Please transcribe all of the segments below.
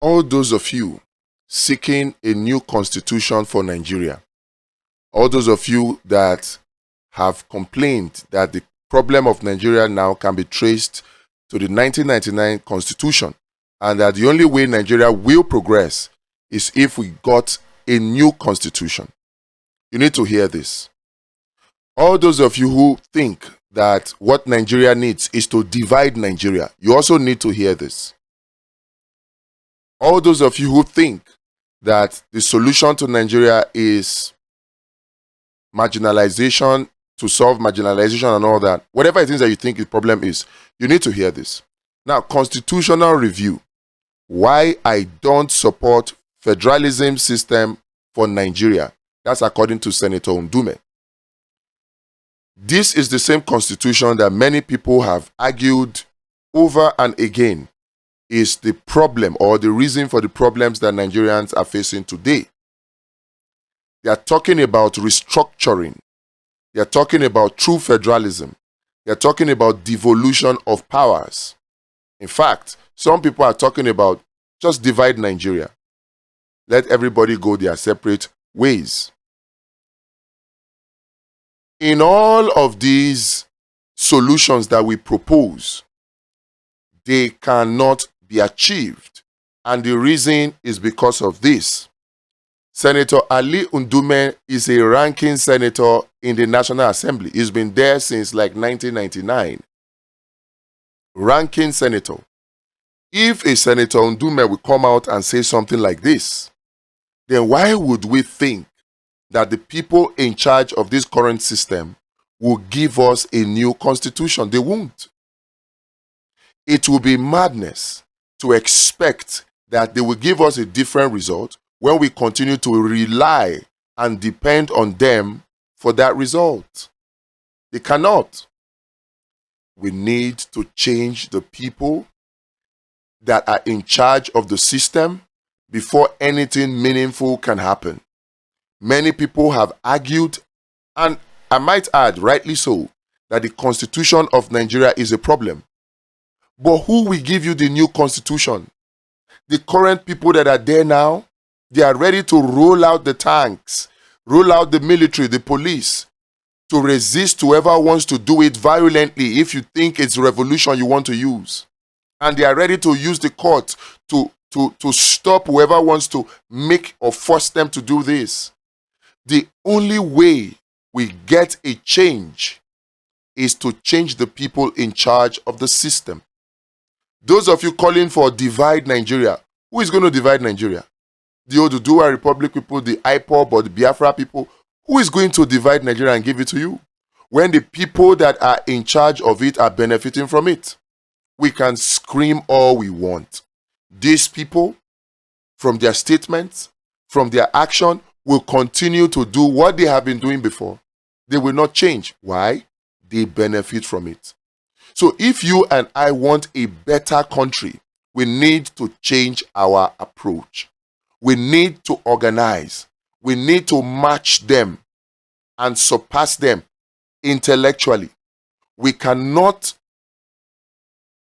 all those of you seeking a new constitution for Nigeria, all those of you that have complained that the problem of Nigeria now can be traced to the 1999 constitution and that the only way Nigeria will progress is if we got a new constitution. You need to hear this. All those of you who think that what Nigeria needs is to divide Nigeria, you also need to hear this. All those of you who think that the solution to Nigeria is marginalization, to solve marginalization and all that, whatever it is that you think the problem is, you need to hear this. Now, constitutional review. Why I don't support federalism system for Nigeria. That's according to Senator Ndume. This is the same constitution that many people have argued over and again is the problem or the reason for the problems that Nigerians are facing today. They are talking about restructuring. They are talking about true federalism. They are talking about devolution of powers. In fact, some people are talking about just divide Nigeria. Let everybody go their separate ways. In all of these solutions that we propose, they cannot be achieved. And the reason is because of this. Senator Ali Ndume is a ranking senator in the National Assembly. He's been there since like 1999. Ranking senator. If a Senator Ndume will come out and say something like this, then why would we think that the people in charge of this current system will give us a new constitution? They won't. It will be madness to expect that they will give us a different result when we continue to rely and depend on them for that result. They cannot. We need to change the people that are in charge of the system before anything meaningful can happen. Many people have argued, and I might add, rightly so, that the Constitution of Nigeria is a problem. But who will give you the new constitution? The current people that are there now, they are ready to roll out the tanks, roll out the military, the police, to resist whoever wants to do it violently if you think it's revolution you want to use. And they are ready to use the court to stop whoever wants to make or force them to do this. The only way we get a change is to change the people in charge of the system. Those of you calling for divide Nigeria, who is going to divide Nigeria? The Oduduwa Republic people, the IPOB or the Biafra people, who is going to divide Nigeria and give it to you? When the people that are in charge of it are benefiting from it. We can scream all we want. These people, from their statements, from their action, will continue to do what they have been doing before. They will not change. Why? They benefit from it. So if you and I want a better country, we need to change our approach. We need to organize. We need to match them and surpass them intellectually. We cannot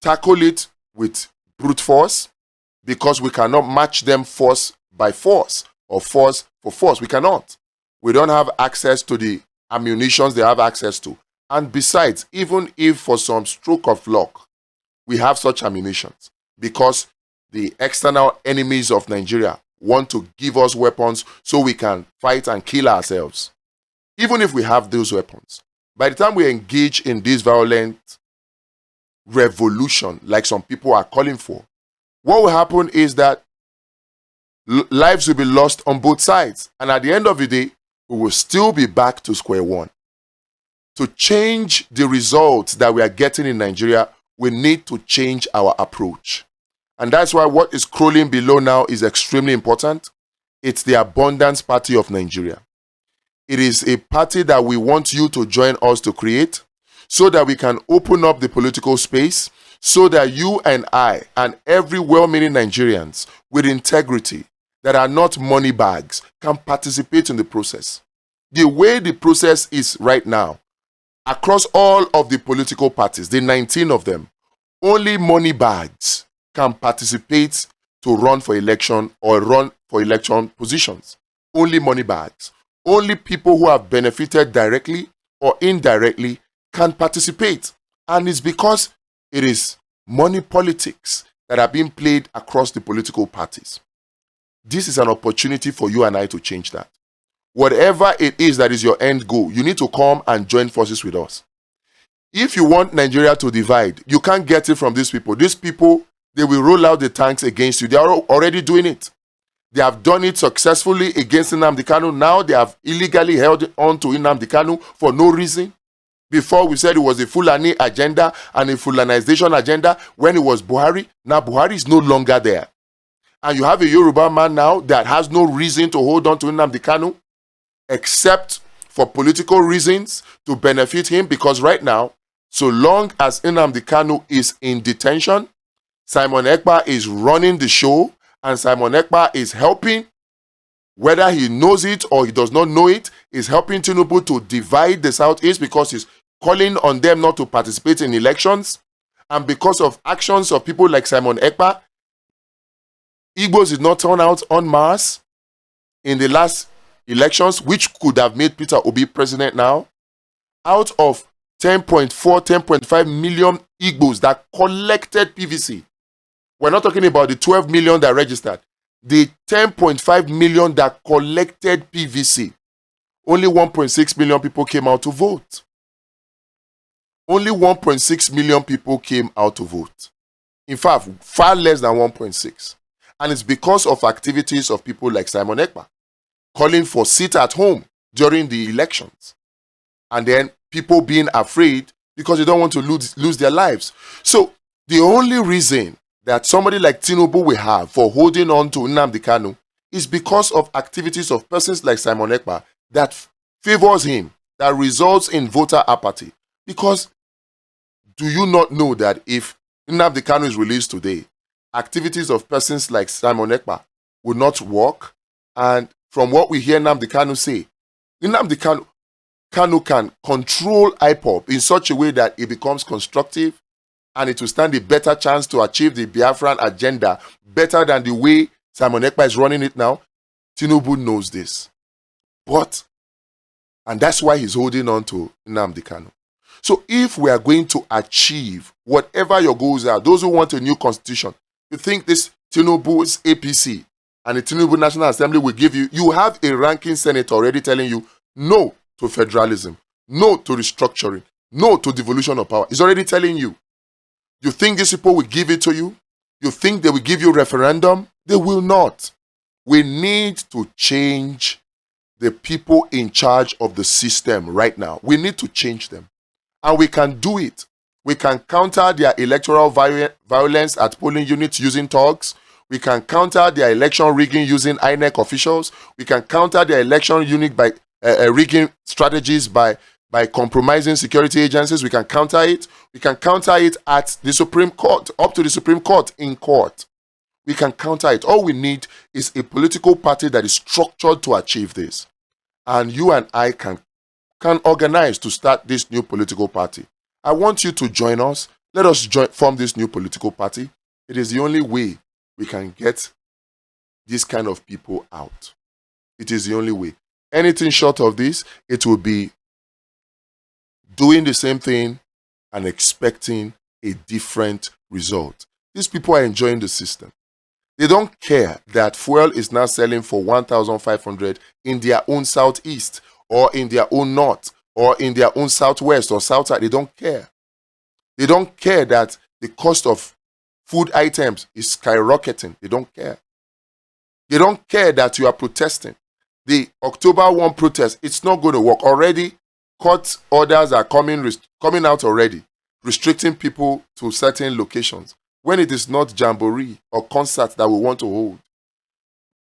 tackle it with brute force because we cannot match them force by force or force for force. We cannot. We don't have access to the ammunitions they have access to. And besides, even if for some stroke of luck, we have such ammunitions because the external enemies of Nigeria want to give us weapons so we can fight and kill ourselves. Even if we have those weapons, by the time we engage in this violent revolution, like some people are calling for, what will happen is that lives will be lost on both sides. And at the end of the day, we will still be back to square one. To change the results that we are getting in Nigeria, we need to change our approach. And that's why what is crawling below now is extremely important. It's the Abundance Party of Nigeria. It is a party that we want you to join us to create so that we can open up the political space so that you and I and every well-meaning Nigerians with integrity that are not money bags can participate in the process. The way the process is right now, across all of the political parties, the 19 of them, only money bags can participate to run for election or run for election positions. Only money bags. Only people who have benefited directly or indirectly can participate. And it's because it is money politics that are being played across the political parties. This is an opportunity for you and I to change that. Whatever it is that is your end goal, you need to come and join forces with us. If you want Nigeria to divide, you can't get it from these people. These people, they will roll out the tanks against you. They are already doing it. They have done it successfully against Nnamdi Kanu. Now they have illegally held on to Nnamdi Kanu for no reason. Before we said it was a Fulani agenda and a Fulanization agenda when it was Buhari. Now Buhari is no longer there. And you have a Yoruba man now that has no reason to hold on to Nnamdi Kanu except for political reasons to benefit him, because right now, so long as Nnamdi Kanu is in detention, Simon Ekpa is running the show, and Simon Ekpa is helping, whether he knows it or he does not know it, is helping Tinubu to divide the Southeast because he's calling on them not to participate in elections. And because of actions of people like Simon Ekpa, Igbos did not turn out en masse in the last elections, which could have made Peter Obi president now. Out of 10.4, 10.5 million Igbos that collected PVC, we're not talking about the 12 million that registered, the 10.5 million that collected PVC, only 1.6 million people came out to vote. Only 1.6 million people came out to vote. In fact, far less than 1.6. And it's because of activities of people like Simon Ekpa calling for sit at home during the elections. And then people being afraid because they don't want to lose their lives. So the only reason that somebody like Tinubu will have for holding on to Nnamdi Kanu is because of activities of persons like Simon Ekpa that favors him, that results in voter apathy. Because do you not know that if Nnamdi Kanu is released today, activities of persons like Simon Ekpa will not work? And from what we hear Nnamdi Kanu say, Nnamdi Kanu can control IPOB in such a way that it becomes constructive and it will stand a better chance to achieve the Biafran agenda better than the way Simon Ekpa is running it now. Tinubu knows this. And that's why he's holding on to Nnamdi Kanu. So if we are going to achieve whatever your goals are, those who want a new constitution, you think this Tinubu's APC and the Tinubu National Assembly will give you, you have a ranking senator already telling you no to federalism, no to restructuring, no to devolution of power. He's already telling you. You think these people will give it to you? You think they will give you referendum? They will not. We need to change the people in charge of the system right now. We need to change them. And we can do it. We can counter their electoral violence at polling units using thugs. We can counter their election rigging using INEC officials. We can counter their election unit by rigging strategies by compromising security agencies. We can counter it. We can counter it at the Supreme Court, up to the Supreme Court in court. We can counter it. All we need is a political party that is structured to achieve this. And you and I can organize to start this new political party. I want you to join us. Let us form this new political party. It is the only way we can get these kind of people out. It is the only way. Anything short of this, it will be doing the same thing and expecting a different result. These people are enjoying the system. They don't care that fuel is now selling for 1,500 in their own southeast or in their own north or in their own southwest or southside. They don't care. They don't care that the cost of food items is skyrocketing. They don't care. They don't care that you are protesting. The October 1 protest, it's not going to work. Already, court orders are coming out already, restricting people to certain locations. When it is not jamboree or concert that we want to hold,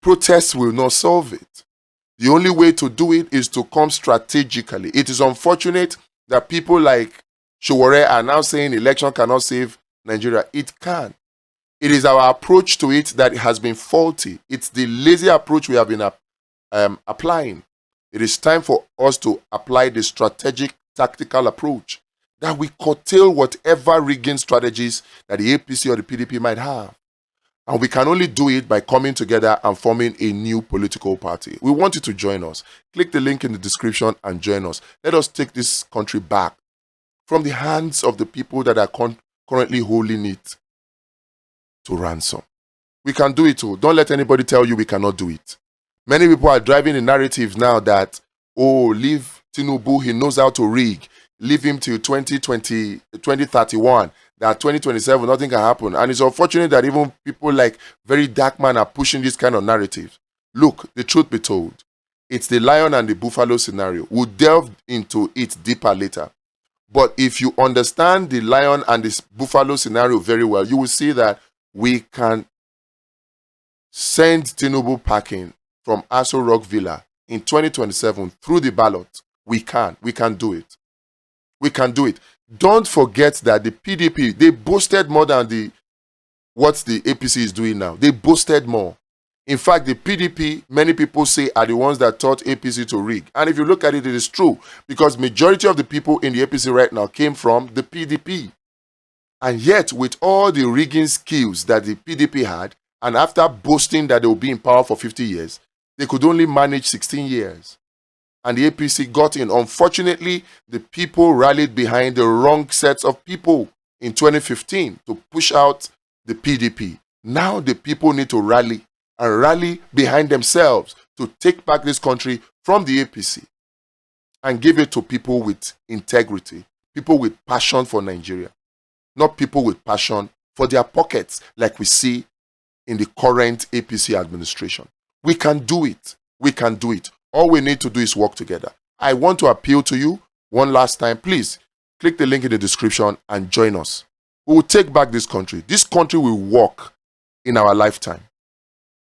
protests will not solve it. The only way to do it is to come strategically. It is unfortunate that people like Showore are now saying election cannot save Nigeria. It can. It is our approach to it that has been faulty. It's the lazy approach we have been applying. It is time for us to apply the strategic, tactical approach that we curtail whatever rigging strategies that the APC or the PDP might have. And we can only do it by coming together and forming a new political party. We want you to join us. Click the link in the description and join us. Let us take this country back from the hands of the people that are currently holding it to ransom. We can do it too. Don't let anybody tell you we cannot do it. Many people are driving the narrative now that, oh, leave Tinubu, he knows how to rig. Leave him till 2031. That 2027, nothing can happen. And it's unfortunate that even people like very dark man are pushing this kind of narrative. Look, the truth be told, it's the lion and the buffalo scenario. We'll delve into it deeper later. But if you understand the lion and the buffalo scenario very well, you will see that we can send Tinubu packing from Aso Rock Villa in 2027 through the ballot. We can do it. We can do it. Don't forget that the PDP, they boasted more than what the APC is doing now. They boasted more. In fact, the PDP, many people say, are the ones that taught APC to rig. And if you look at it, it is true. Because majority of the people in the APC right now came from the PDP. And yet, with all the rigging skills that the PDP had, and after boasting that they will be in power for 50 years, they could only manage 16 years. And the APC got in. Unfortunately, the people rallied behind the wrong sets of people in 2015 to push out the PDP. Now the people need to rally and rally behind themselves to take back this country from the APC and give it to people with integrity, people with passion for Nigeria, not people with passion for their pockets like we see in the current APC administration. We can do it. We can do it. All we need to do is work together. I want to appeal to you one last time. Please click the link in the description and join us. We will take back this country. This country will work in our lifetime.